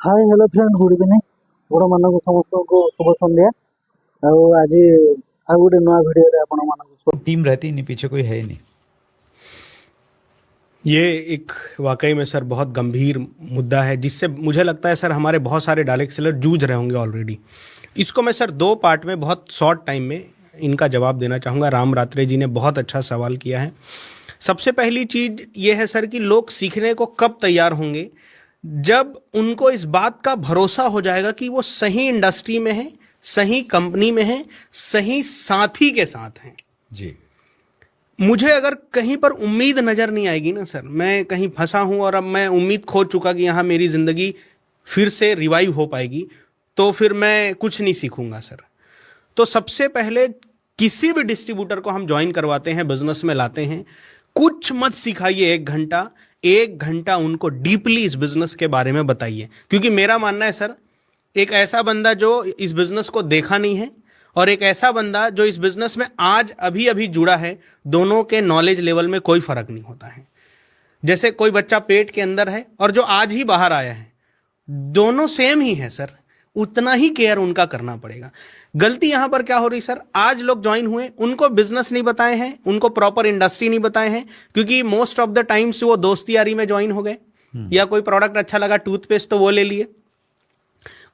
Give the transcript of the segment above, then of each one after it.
Hi hello friend good evening बड़ मान समस्त को शुभ संध्या आज आ गोटे नुआ भिडियो आपण मान टीम रहती ही नहीं, पीछे कोई है ही नहीं। ये एक वाकई में सर बहुत गंभीर मुद्दा है जिससे मुझे लगता है सर हमारे बहुत सारे डायरेक्ट सेलर जूझ रहे होंगे ऑलरेडी। इसको मैं सर दो पार्ट में बहुत शॉर्ट टाइम में इनका जवाब देना चाहूँगा। राम रात्रे जी ने बहुत अच्छा सवाल किया है। सबसे पहली चीज़ ये है सर कि लोग सीखने को कब तैयार होंगे, जब उनको इस बात का भरोसा हो जाएगा कि वो सही इंडस्ट्री में है, सही कंपनी में है, सही साथी के साथ हैं। जी, मुझे अगर कहीं पर उम्मीद नज़र नहीं आएगी ना सर, मैं कहीं फंसा हूं और अब मैं उम्मीद खो चुका कि यहाँ मेरी ज़िंदगी फिर से रिवाइव हो पाएगी, तो फिर मैं कुछ नहीं सीखूंगा सर। तो सबसे पहले किसी भी डिस्ट्रीब्यूटर को हम ज्वाइन करवाते हैं, बिजनेस में लाते हैं, कुछ मत सिखाइए। एक घंटा उनको डीपली इस बिजनेस के बारे में बताइए। क्योंकि मेरा मानना है सर, एक ऐसा बंदा जो इस बिजनेस को देखा नहीं है और एक ऐसा बंदा जो इस बिजनेस में आज अभी अभी जुड़ा है, दोनों के नॉलेज लेवल में कोई फर्क नहीं होता है। जैसे कोई बच्चा पेट के अंदर है और जो आज ही बाहर आया है, दोनों सेम ही है सर, उतना ही केयर उनका करना पड़ेगा। गलती यहां पर क्या हो रही सर, आज लोग ज्वाइन हुए, उनको बिजनेस नहीं बताए हैं, उनको प्रॉपर इंडस्ट्री नहीं बताए हैं, क्योंकि मोस्ट ऑफ द टाइम्स वो दोस्ती यारी में ज्वाइन हो गए या कोई प्रोडक्ट अच्छा लगा, टूथपेस्ट तो वो ले लिए।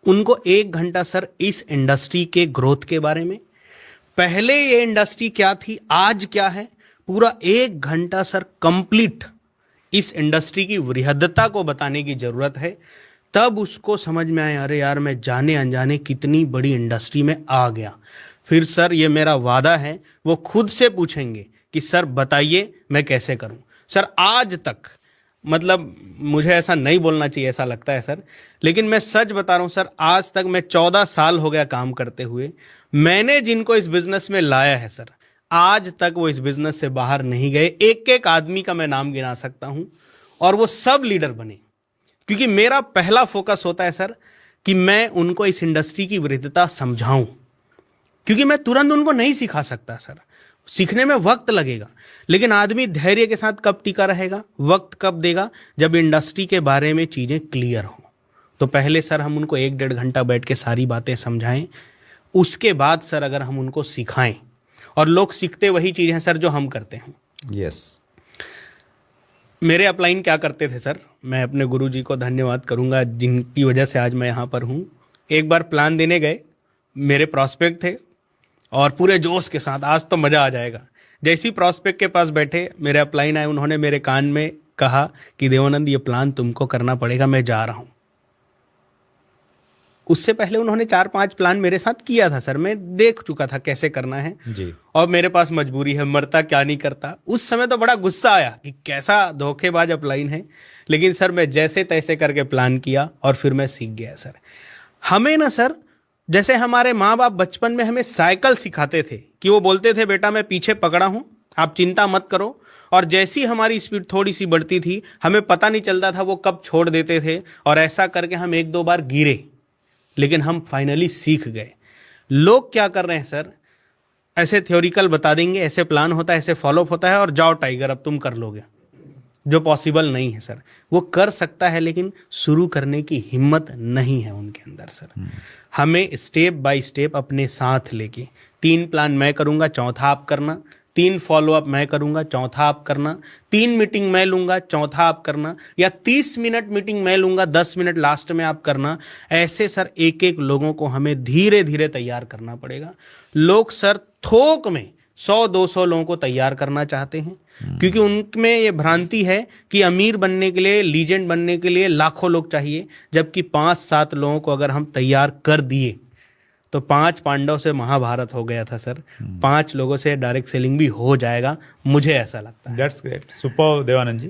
उनको एक घंटा सर इस इंडस्ट्री के ग्रोथ के बारे में, पहले ये इंडस्ट्री क्या थी, आज क्या है, पूरा एक घंटा सर कंप्लीट इस इंडस्ट्री की वृहद्दता को बताने की जरूरत है। तब उसको समझ में आए, अरे यार मैं जाने अनजाने कितनी बड़ी इंडस्ट्री में आ गया। फिर सर ये मेरा वादा है, वो खुद से पूछेंगे कि सर बताइए मैं कैसे करूं। सर आज तक, मतलब मुझे ऐसा नहीं बोलना चाहिए, ऐसा लगता है सर, लेकिन मैं सच बता रहा हूं सर, आज तक मैं 14 साल हो गया काम करते हुए, मैंने जिनको इस बिजनेस में लाया है सर, आज तक वो इस बिजनेस से बाहर नहीं गए। एक एक आदमी का मैं नाम गिना सकता हूं और वो सब लीडर बने। क्योंकि मेरा पहला फोकस होता है सर कि मैं उनको इस इंडस्ट्री की वृद्धता समझाऊं, क्योंकि मैं तुरंत उनको नहीं सिखा सकता सर, सीखने में वक्त लगेगा। लेकिन आदमी धैर्य के साथ कब टिका रहेगा, वक्त कब देगा, जब इंडस्ट्री के बारे में चीज़ें क्लियर हो। तो पहले सर हम उनको 1-1.5 घंटा बैठ के सारी बातें समझाएं, उसके बाद सर अगर हम उनको सिखाएं, और लोग सीखते वही चीज़ हैं सर जो हम करते हैं। यस। मेरे अपलाइन क्या करते थे सर, मैं अपने गुरुजी को धन्यवाद करूंगा जिनकी वजह से आज मैं यहाँ पर हूँ। एक बार प्लान देने गए, मेरे प्रॉस्पेक्ट थे और पूरे जोश के साथ आज तो मज़ा आ जाएगा। जैसे ही प्रॉस्पेक्ट के पास बैठे, मेरे अपलाइन आए, उन्होंने मेरे कान में कहा कि देवानंद ये प्लान तुमको करना पड़ेगा, मैं जा रहा हूँ। उससे पहले उन्होंने 4-5 प्लान मेरे साथ किया था सर, मैं देख चुका था कैसे करना है जी। और मेरे पास मजबूरी है, मरता क्या नहीं करता। उस समय तो बड़ा गुस्सा आया कि कैसा धोखेबाज अपलाइन है, लेकिन सर मैं जैसे तैसे करके प्लान किया और फिर मैं सीख गया सर। हमें ना सर, जैसे हमारे माँ बाप बचपन में हमें साइकिल सिखाते थे कि वो बोलते थे बेटा मैं पीछे पकड़ा हूँ, आप चिंता मत करो, और जैसी हमारी स्पीड थोड़ी सी बढ़ती थी, हमें पता नहीं चलता था वो कब छोड़ देते थे, और ऐसा करके हम 1-2 बार गिरे, लेकिन हम फाइनली सीख गए। लोग क्या कर रहे हैं सर, ऐसे थ्योरिकल बता देंगे, ऐसे प्लान होता है, ऐसे फॉलोअप होता है, और जाओ टाइगर अब तुम कर लोगे, जो पॉसिबल नहीं है सर। वो कर सकता है लेकिन शुरू करने की हिम्मत नहीं है उनके अंदर सर। हमें स्टेप बाय स्टेप अपने साथ लेके, 3 प्लान मैं करूंगा, चौथा आप करना, 3 फॉलोअप मैं करूंगा, चौथा आप करना, 3 मीटिंग मैं लूंगा, चौथा आप करना, या 30 मिनट मीटिंग मैं लूंगा, 10 मिनट लास्ट में आप करना। ऐसे सर एक एक लोगों को हमें धीरे धीरे तैयार करना पड़ेगा। लोग सर थोक में 100-200 लोगों को तैयार करना चाहते हैं, क्योंकि उनमें ये भ्रांति है कि अमीर बनने के लिए, लीजेंड बनने के लिए लाखों लोग चाहिए, जबकि 5-7 लोगों को अगर हम तैयार कर दिए तो 5 पांडव से महाभारत हो गया था सर। 5 लोगों से डायरेक्ट सेलिंग भी हो जाएगा, मुझे ऐसा लगता है। That's great, super Devanand ji.